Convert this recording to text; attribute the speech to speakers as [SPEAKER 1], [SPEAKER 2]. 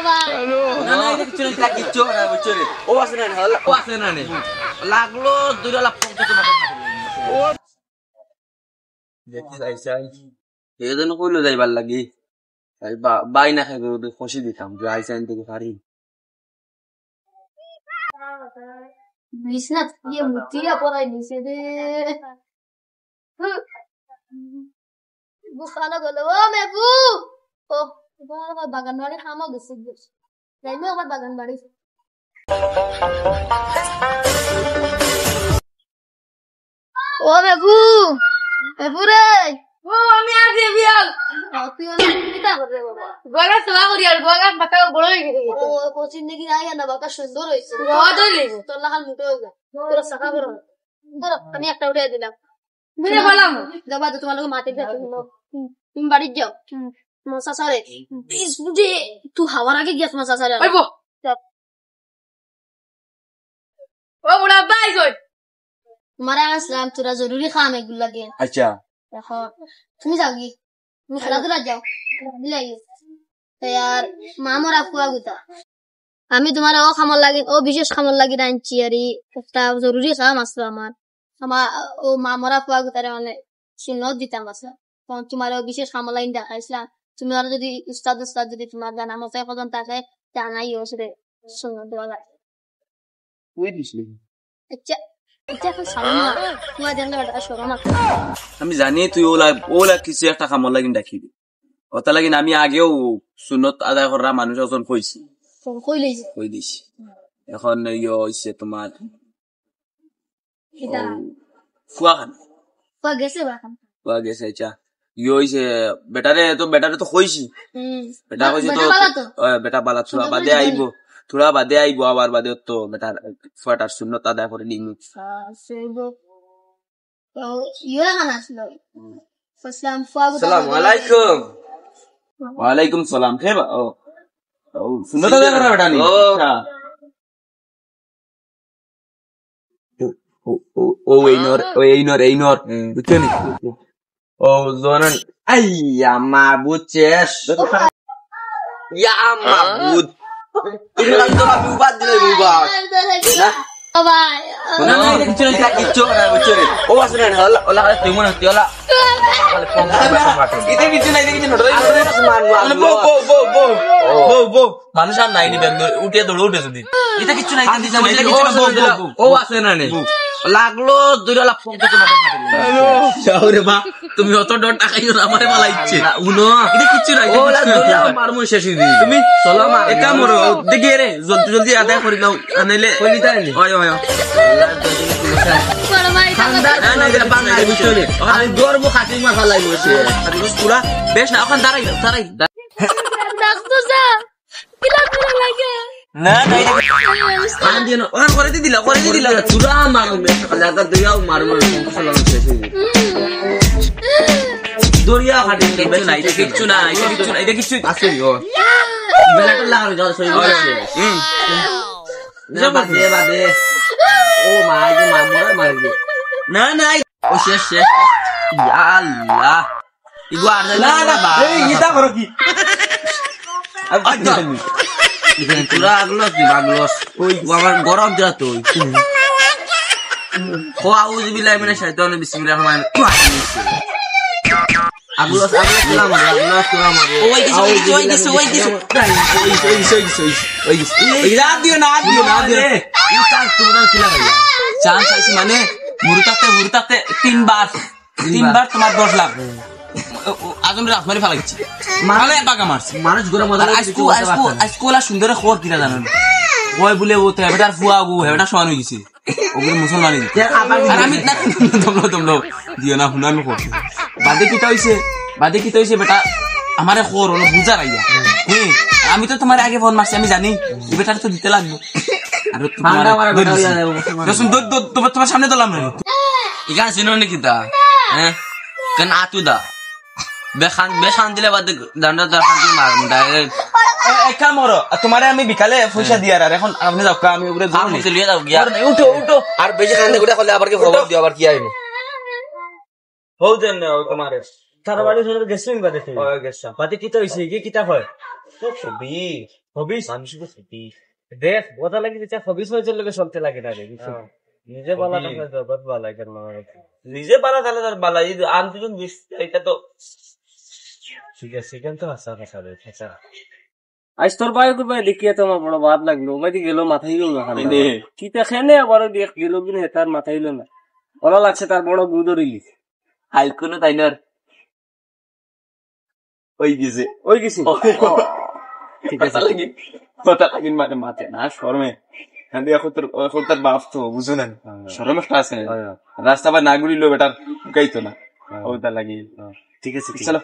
[SPEAKER 1] না না এটা কিছু না কিচ্ছু না বুঝছো রে ও আছে না ও আছে না নে লাগলো 2 লাখ 50 টাকা ও দেখি আইসাই এজন কইলো যাইবার লাগি তাই বাই না খাই গরু খুশি দিতাম যে আইসাইন থেকে পারি
[SPEAKER 2] বিছনা দিয়ে মুতিয়া পড়াই দিছে রে বুখালা গেল ও মেবু ও তোমার বাগান বাড়ি খামা গেছে যাইবে আমার বাগান বাড়ি ও মেবু মেবু রে
[SPEAKER 3] ও আমি আছি বিয়াল
[SPEAKER 2] তুই ওই কিটা করে বাবা
[SPEAKER 3] গোগা সবা করি আর গোগা পাতা বড় হয়ে গেছে
[SPEAKER 2] ও কোচিং দেখি আই না বাবা সুন্দর হইছে
[SPEAKER 3] রোদ হইলে
[SPEAKER 2] তোর লাগাল মুটে হোগা তোর সাকা বড় ধরো আমি একটা উড়ে দিলাম
[SPEAKER 3] মেরে বললাম
[SPEAKER 2] যাবা তো তোমার লোক মাটি যাচ্ছে তুমি বাড়ি যাও মশা সারে প্লিজ বুঝে তুই হাওয়ার আগে গিয়ে মশা সারে
[SPEAKER 3] ওইব ও বুড়া বাই কই
[SPEAKER 2] মারা আসলাম তোরা জরুরি কাম এগুলো লাগে
[SPEAKER 1] আচ্ছা
[SPEAKER 2] দেখো তুমি যাও কি তুমি খেলাধুলা যাও লাগে আর মা মরা ফুয়া গুতা আমি তোমার ও খামর লাগি ও বিশেষ খামর লাগি আনছি আর একটা জরুরি কাম আসলো আমার ও মা মরা ফুয়া গুতারে মানে চিহ্নত দিতাম আছে তখন তোমার ও বিশেষ খামর লাইন দেখাইছিলাম তুমি আর যদি উস্তাদ যদি তোমার জানা মশাই কজন থাকে জানাই ওসরে শুনো দেওয়া যায়
[SPEAKER 1] তুই দিছিলি
[SPEAKER 2] আচ্ছা আচ্ছা এখন সামনে তোমার দেখলে একটা সরম আছে
[SPEAKER 1] আমি জানি তুই ওলা কিছু একটা কামর লাগিন ডাকিবি ওটা লাগিন আমি আগেও সুন্নত আদায় করা মানুষ ওজন কইছি
[SPEAKER 2] কইলেইছে
[SPEAKER 1] কই দিছি এখন ইয়ে হইছে তোমার
[SPEAKER 2] এটা
[SPEAKER 1] ফুয়া খান
[SPEAKER 2] ফুয়া গেছে বাখান
[SPEAKER 1] ফুয়া গেছে আচ্ছা ইয়ে হইছে বেটারে তো কইছি বেটা কইছে তো বেটা বালা থোড়া বাদে আইব আবার বাদে তো বেটার ফুয়াটার সুন্নত আদায় করে দিমু
[SPEAKER 2] ইয়ে খান আসলো ফসলাম ফুয়া
[SPEAKER 1] আসসালামু আলাইকুম ওয়ালাইকুম সালাম খেবা ও সুন্নত আদায় করা বেটা নি ও এইনর বুঝছেন ও জোনান আইয়া মাবুদ চেস ইয়া মাবুদ ইলাম তো আমি বাদ দিলে বিবাদ
[SPEAKER 2] বাবা
[SPEAKER 1] না না এটা কিছু না বুঝছেন ও আসলে না ওলা তুই মনে হচ্ছে ওলা এটা কিছু বো মানুষ আর নাই নিবেন উঠে দৌড়ে উঠে যদি এটা কিছু নাই ও আছে না নে লাগলো 2 লাখ 50 টাকা তুমি অত ডর টাকাইও আমারে মালা ইচ্ছে উনো এটা কিছু নাই মারমু শেষ দি তুমি চলো মা একা মরো দেখি রে জলদি আদায় করি নাও আনাইলে কইলি তাই ওয় ওয় আমি দৌড়বো খাটি মাথা লাগছে পুরা বেশ না ওখানে দাঁড়াই
[SPEAKER 2] ডাক্তার স্যার কিলা লাগে
[SPEAKER 1] না না আন্দিনো ওখান করে দিলা তুরা মারো লাগা দইয়াও মারমু দরিয়া খাটি বেশ না এটা কিছু আছে গো বেলাটা লাগানো যাও সই বাদে ও মাই যে মারবে না না ও শেষ ইয়া আল্লাহ ইগো আর না এই ইটা করো কি আচ্ছা তুরা আগলস ওই আমার গরম যা তো ও আউযু বিল্লাহি মিনাশ শাইতানির বিসমিল্লাহির রহমানির রহিম আগলস সালাম ওই রাত দিও না এই কাজ তোমরা কি লাগাই চান্স আছে মানে মুরতাতে 3 বার তোমার 10 লাখ আজম রাত মারি ফেলাইছি মানে বাগা মারছে মানুষ গরম মজা আজকোলা সুন্দর খবর কিনা জানেন ওই বলে ও হেবেটার ফুয়া গো হেবেটা সমান হয়ে গেছে ওগুলো মুসলমানি আর আমি তোমরা দিও না হুনামি খবর বাদে কি হইছে বেটা আমারে খবর হলো বুঝা রাইয়া আমি তো তোমার আগে ফোন মারছি আমি জানি এই বেটার তো দিতে লাগবে আর তোমার সামনে দিলাম না এখানে চিনো নাকি তা হ্যাঁ কেন আতু দা বেখান দিলে বাদ দান্ডা দাখান দিয়ে মার ডাইরেক্ট একা মরো তোমারে আমি বিকালে পয়সা দিয়ার আর এখন আপনি যাও আমি উপরে লিয়ে যাও গিয়া উঠো আর বেশি কান্দে গুড়া করলে আবার কি খবর দিও আবার কি আইবো হও দেন তোমারে তার বাড়ি শুনে গেছিস বাদে গেছা বাদে কিতা হইছে কি কিতা হয় তো ছবি
[SPEAKER 4] হবিস দেখ বোঝা লাগে যে হবিস হয়েছে লোকে চলতে লাগে না রে বুঝছো? নিজে বলা কথা জগৎ বলা কেন
[SPEAKER 1] নিজে বালা তাহলে তার বালা এই আন দুজন বিশ এটা তো
[SPEAKER 4] ঠিক আছে সেখান তো হাসা হাসা রে হাসা আজ তোর ভাই করবাই দেখিয়ে তোমার বড় বাদ লাগলো মাইতে গেল মাথায় গেল না খালি কিতা খেনে আবার দেখ গেল কিনা তার মাথায় গেল না ওরা লাগছে তার বড় গুদর ইলিশ
[SPEAKER 1] হাইল কোনো তাই না ওই গেছে
[SPEAKER 4] ওই গেছি
[SPEAKER 1] ঠিক আছে কথা লাগিন মানে মাথে না শর্মে হ্যাঁ এখন তার বাপ তো বুঝো না শরম একটা আছে রাস্তা বা না গুলিলো বেটার গাইতো না ওটা লাগি
[SPEAKER 4] ঠিক আছে
[SPEAKER 1] চলো